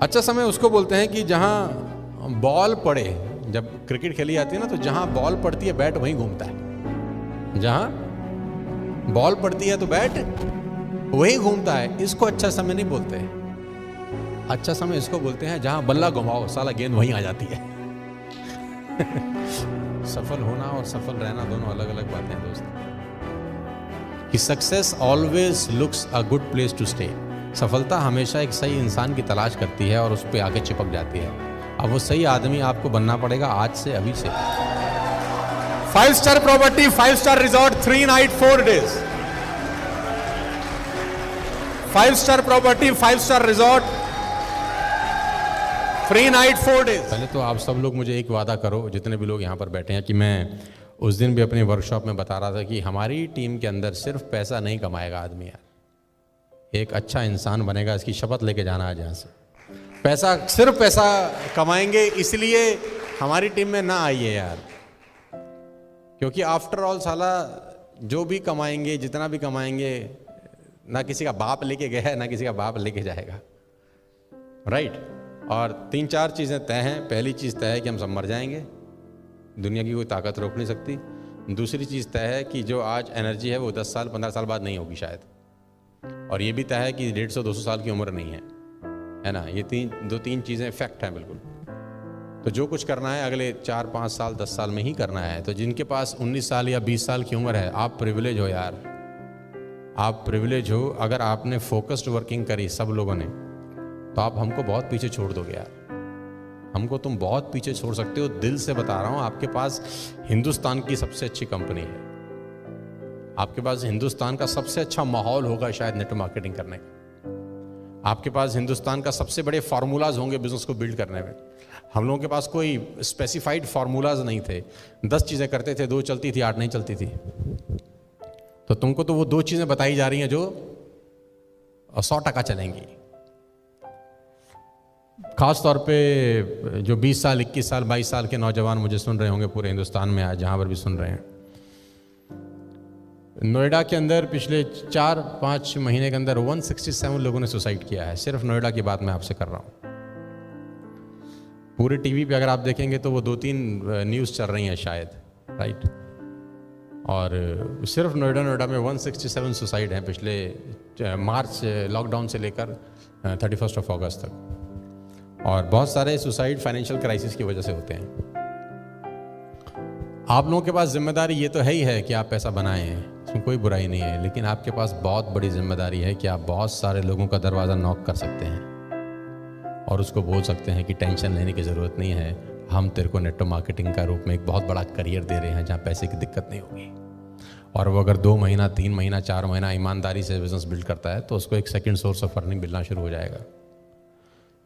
अच्छा समय उसको बोलते हैं कि जहां बॉल पड़े, जब क्रिकेट खेली जाती है ना, तो जहां बॉल पड़ती है बैट वहीं घूमता है। जहां बॉल पड़ती है तो बैट वहीं घूमता है। इसको अच्छा समय नहीं बोलते। अच्छा समय इसको बोलते हैं जहां बल्ला घुमाओ साला गेंद वहीं आ जाती है। सफल होना और सफल रहना दोनों अलग अलग बातें हैं दोस्त। कि success always looks a good place to stay. सफलता हमेशा एक सही इंसान की तलाश करती है और उस पर आके चिपक जाती है। अब वो सही आदमी आपको बनना पड़ेगा आज से, अभी से। 5 star property, 5 star resort, 3 night 4 days. 5 star property, 5 star resort, 3 night 4 days. पहले तो आप सब लोग मुझे एक वादा करो, जितने भी लोग यहाँ पर बैठे हैं, कि मैं उस दिन भी अपनी वर्कशॉप में बता रहा था कि हमारी टीम के अंदर सिर्फ पैसा नहीं कमाएगा आदमी, यार एक अच्छा इंसान बनेगा। इसकी शपथ लेके जाना आज यहाँ से। पैसा, सिर्फ पैसा कमाएंगे इसलिए हमारी टीम में ना आइए यार, क्योंकि आफ्टर ऑल साला जो भी कमाएंगे, जितना भी कमाएंगे, ना किसी का बाप लेके गया है ना किसी का बाप लेके जाएगा, राइट। और 3-4 चीज़ें तय हैं। पहली चीज़ तय है कि हम सब मर जाएंगे, दुनिया की कोई ताकत रोक नहीं सकती। दूसरी चीज़ तय है कि जो आज एनर्जी है वो 10 साल 15 साल बाद नहीं होगी शायद। और ये भी तय है कि 150-200 साल की उम्र नहीं है ना। ये 2-3 चीज़ें फैक्ट हैं बिल्कुल। तो जो कुछ करना है अगले 4-5 साल 10 साल में ही करना है। तो जिनके पास 19 साल या 20 साल की उम्र है, आप प्रिविलेज हो यार, आप प्रिविलेज हो। अगर आपने फोकस्ड वर्किंग करी सब लोगों ने, तो आप हमको बहुत पीछे छोड़ दोगे यार। हमको तुम बहुत पीछे छोड़ सकते हो, दिल से बता रहा हूँ। आपके पास हिंदुस्तान की सबसे अच्छी कंपनी है, आपके पास हिंदुस्तान का सबसे अच्छा माहौल होगा शायद नेटवर्क मार्केटिंग करने का, आपके पास हिंदुस्तान का सबसे बड़े फार्मूलाज होंगे बिजनेस को बिल्ड करने में। हम लोगों के पास कोई स्पेसिफाइड फार्मूलाज नहीं थे। 10 चीज़ें करते थे, 2 चलती थी, 8 नहीं चलती थी। तो तुमको तो वो 2 चीज़ें बताई जा रही हैं जो 100% चलेंगी। खास तौर पे जो 20 साल 21 साल 22 साल के नौजवान मुझे सुन रहे होंगे पूरे हिंदुस्तान में, आज जहाँ पर भी सुन रहे हैं। नोएडा के अंदर पिछले 4-5 महीने के अंदर 167 लोगों ने सुसाइड किया है। सिर्फ नोएडा की बात मैं आपसे कर रहा हूँ। पूरे टीवी पे अगर आप देखेंगे तो वो 2-3 न्यूज़ चल रही हैं शायद, राइट। और सिर्फ नोएडा में 167 सुसाइड हैं पिछले मार्च लॉकडाउन से लेकर 31 अगस्त तक। और बहुत सारे सुसाइड फाइनेंशियल क्राइसिस की वजह से होते हैं। आप लोगों के पास जिम्मेदारी ये तो है ही है कि आप पैसा बनाएं, इसमें कोई बुराई नहीं है, लेकिन आपके पास बहुत बड़ी जिम्मेदारी है कि आप बहुत सारे लोगों का दरवाज़ा नॉक कर सकते हैं और उसको बोल सकते हैं कि टेंशन लेने की ज़रूरत नहीं है, हम तेरे को नेटवर्क मार्केटिंग का रूप में एक बहुत बड़ा करियर दे रहे हैं जहाँ पैसे की दिक्कत नहीं होगी। और वो अगर 2 महीना 3 महीना 4 महीना ईमानदारी से बिजनेस बिल्ड करता है तो उसको एक सेकेंड सोर्स ऑफ अर्निंग मिलना शुरू हो जाएगा।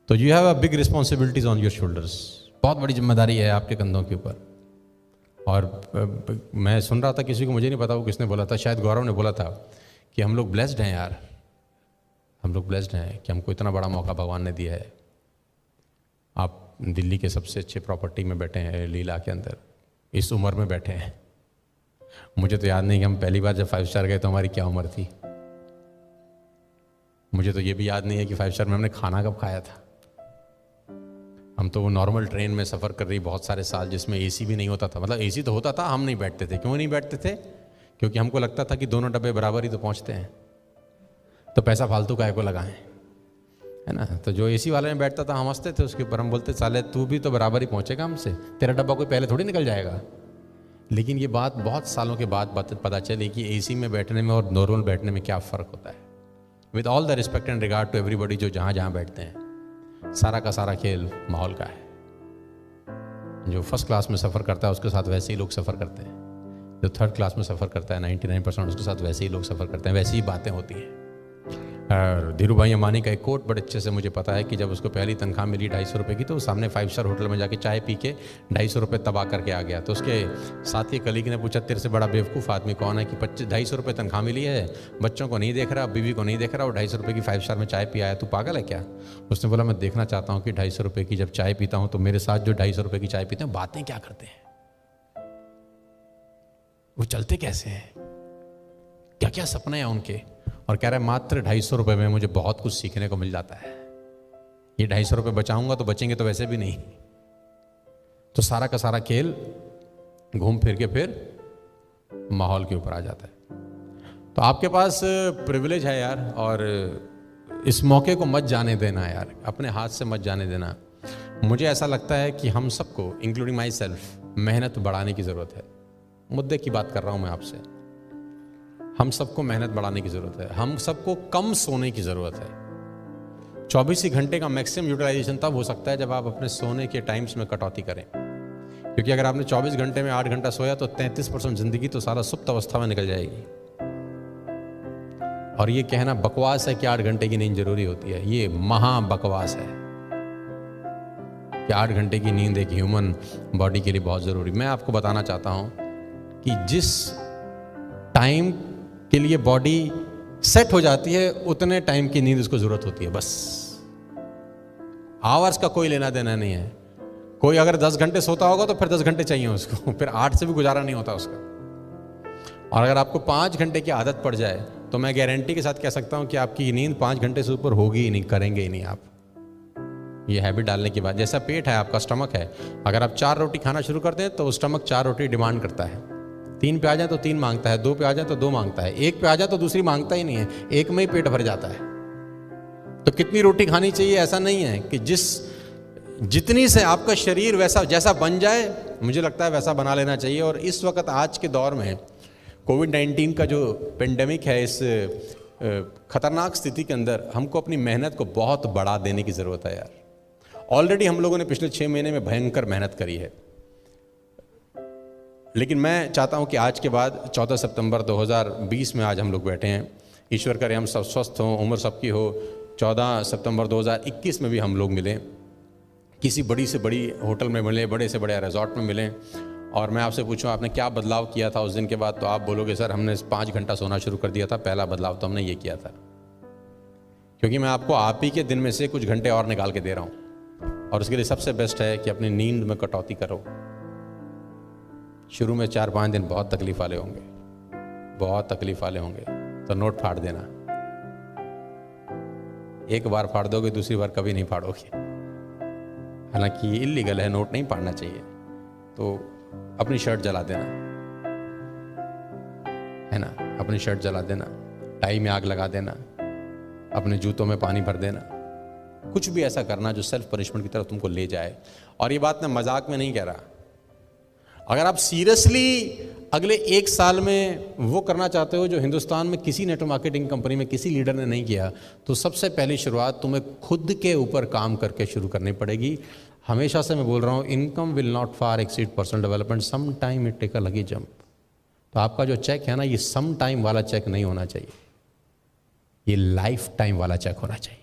तो you have a big responsibilities on your shoulders. बहुत बड़ी जिम्मेदारी है आपके कंधों के ऊपर। और मैं सुन रहा था किसी को, मुझे नहीं पता वो किसने बोला था, शायद गौरव ने बोला था कि हम लोग ब्लेस्ड हैं यार, हम लोग ब्लेस्ड हैं कि हमको इतना बड़ा मौका भगवान ने दिया है। आप दिल्ली के सबसे अच्छे प्रॉपर्टी में बैठे हैं, लीला के अंदर, इस उम्र में बैठे हैं। मुझे तो याद नहीं कि हम पहली बार जब 5 स्टार गए तो हमारी क्या उम्र थी। मुझे तो ये भी याद नहीं है कि 5 स्टार में हमने खाना कब खाया था। हम तो वो नॉर्मल ट्रेन में सफ़र कर रही बहुत सारे साल, जिसमें एसी भी नहीं होता था। मतलब एसी तो होता था, हम नहीं बैठते थे। क्यों नहीं बैठते थे? क्योंकि हमको लगता था कि दोनों डब्बे बराबर ही तो पहुंचते हैं, तो पैसा फालतू काहे को लगाएं, है ना। तो जो एसी वाले में बैठता था हम हंसते थे उसके ऊपर, हम बोलते साले तू भी तो बराबर ही पहुंचेगा हमसे, तेरा डब्बा कोई पहले थोड़ी निकल जाएगा। लेकिन ये बात बहुत सालों के बाद पता चली कि एसी में बैठने में और नॉर्मल बैठने में क्या फ़र्क होता है। With all the respect and regard to everybody जो जहाँ जहाँ बैठते हैं, सारा का सारा खेल माहौल का है। जो फर्स्ट क्लास में सफ़र करता है उसके साथ वैसे ही लोग सफ़र करते हैं, जो थर्ड क्लास में सफ़र करता है 99% उसके साथ वैसे ही लोग सफ़र करते हैं, वैसी ही बातें होती हैं। और धीरू भाई अंबानी का एक कोट बड़े अच्छे से मुझे पता है कि जब उसको पहली तनख्वाह मिली 250 रुपये की, तो वो सामने 5 स्टार होटल में जाके चाय पी के 250 रुपये तबाह करके आ गया। तो उसके साथी कलीग ने पूछा तेरे से बड़ा बेवकूफ़ आदमी कौन है कि 250 रुपये तनख्वाह मिली है, बच्चों को नहीं देख रहा, बीवी को नहीं देख रहा, और 250 रुपये की 5 स्टार में चाय पी आया, तू पागल है क्या? उसने बोला मैं देखना चाहता हूँ कि 250 रुपये की जब चाय पीता हूँ तो मेरे साथ जो 250 रुपये की चाय पीते हैं बातें क्या करते हैं, वो चलते कैसे हैं, क्या क्या सपने हैं उनके। और कह रहा है मात्र 250 रुपये में मुझे बहुत कुछ सीखने को मिल जाता है। ये 250 रुपये बचाऊंगा तो बचेंगे तो वैसे भी नहीं। तो सारा का सारा खेल घूम फिर के फिर माहौल के ऊपर आ जाता है। तो आपके पास प्रिविलेज है यार, और इस मौके को मत जाने देना यार, अपने हाथ से मत जाने देना। मुझे ऐसा लगता है कि हम सबको, इंक्लूडिंग माई सेल्फ, मेहनत बढ़ाने की ज़रूरत है। मुद्दे की बात कर रहा हूँ मैं आपसे। हम सबको मेहनत बढ़ाने की ज़रूरत है। हम सबको कम सोने की ज़रूरत है। 24 घंटे का मैक्सिमम यूटिलाइजेशन तब हो सकता है जब आप अपने सोने के टाइम्स में कटौती करें। क्योंकि अगर आपने 24 घंटे में 8 घंटा सोया तो 33% जिंदगी तो सारा सुप्त अवस्था में निकल जाएगी। और ये कहना बकवास है कि 8 घंटे की नींद जरूरी होती है, ये महा बकवास है कि 8 घंटे की नींद एक ह्यूमन बॉडी के लिए बहुत ज़रूरी। मैं आपको बताना चाहता हूं कि जिस टाइम के लिए बॉडी सेट हो जाती है उतने टाइम की नींद उसको ज़रूरत होती है, बस। आवर्स का कोई लेना देना नहीं है। कोई अगर 10 घंटे सोता होगा तो फिर 10 घंटे चाहिए उसको, फिर 8 से भी गुजारा नहीं होता उसका। और अगर आपको 5 घंटे की आदत पड़ जाए तो मैं गारंटी के साथ कह सकता हूं कि आपकी नींद 5 घंटे से ऊपर होगी ही नहीं, करेंगे ही नहीं आप। ये हैबिट डालने के बाद, जैसा पेट है आपका, स्टमक है, अगर आप 4 रोटी खाना शुरू करते हैं तो स्टमक 4 रोटी डिमांड करता है। 3 पे आ जाए तो 3 मांगता है, 2 पे आ जाए तो 2 मांगता है, 1 पे आ जाए तो दूसरी मांगता ही नहीं है, 1 में ही पेट भर जाता है। तो कितनी रोटी खानी चाहिए ऐसा नहीं है कि जितनी से आपका शरीर वैसा जैसा बन जाए, मुझे लगता है वैसा बना लेना चाहिए। और इस वक्त आज के दौर में कोविड-19 का जो पेंडेमिक है, इस खतरनाक स्थिति के अंदर हमको अपनी मेहनत को बहुत बढ़ा देने की ज़रूरत है यार। ऑलरेडी हम लोगों ने पिछले 6 महीने में भयंकर मेहनत करी है, लेकिन मैं चाहता हूं कि आज के बाद 14 सितंबर 2020 में आज हम लोग बैठे हैं, ईश्वर करे हम सब स्वस्थ हों, उम्र सबकी हो। 14 सितंबर 2021 में भी हम लोग मिलें, किसी बड़ी से बड़ी होटल में मिलें, बड़े से बड़े रिजॉर्ट में मिलें, और मैं आपसे पूछूं आपने क्या बदलाव किया था उस दिन के बाद, तो आप बोलोगे सर हमने 5 घंटा सोना शुरू कर दिया था, पहला बदलाव तो हमने ये किया था। क्योंकि मैं आपको आप ही के दिन में से कुछ घंटे और निकाल के दे रहा हूं, और उसके लिए सबसे बेस्ट है कि अपनी नींद में कटौती करो। शुरू में 4-5 दिन बहुत तकलीफ वाले होंगे, बहुत तकलीफ वाले होंगे, तो नोट फाड़ देना। एक बार फाड़ दोगे, दूसरी बार कभी नहीं फाड़ोगे। हालांकि ये इल्लीगल है, नोट नहीं फाड़ना चाहिए। तो अपनी शर्ट जला देना है ना, अपनी शर्ट जला देना, टाई में आग लगा देना, अपने जूतों में पानी भर देना, कुछ भी ऐसा करना जो सेल्फ पनिशमेंट की तरफ तुमको ले जाए। और ये बात मैं मजाक में नहीं कह रहा। अगर आप सीरियसली अगले 1 साल में वो करना चाहते हो जो हिंदुस्तान में किसी नेटवर्क मार्केटिंग कंपनी में किसी लीडर ने नहीं किया, तो सबसे पहली शुरुआत तुम्हें खुद के ऊपर काम करके शुरू करनी पड़ेगी। हमेशा से मैं बोल रहा हूँ, income will not far exceed personal development, some time it take a lucky jump. तो आपका जो चेक है ना, ये सम टाइम वाला चेक नहीं होना चाहिए, ये लाइफ टाइम वाला चेक होना चाहिए।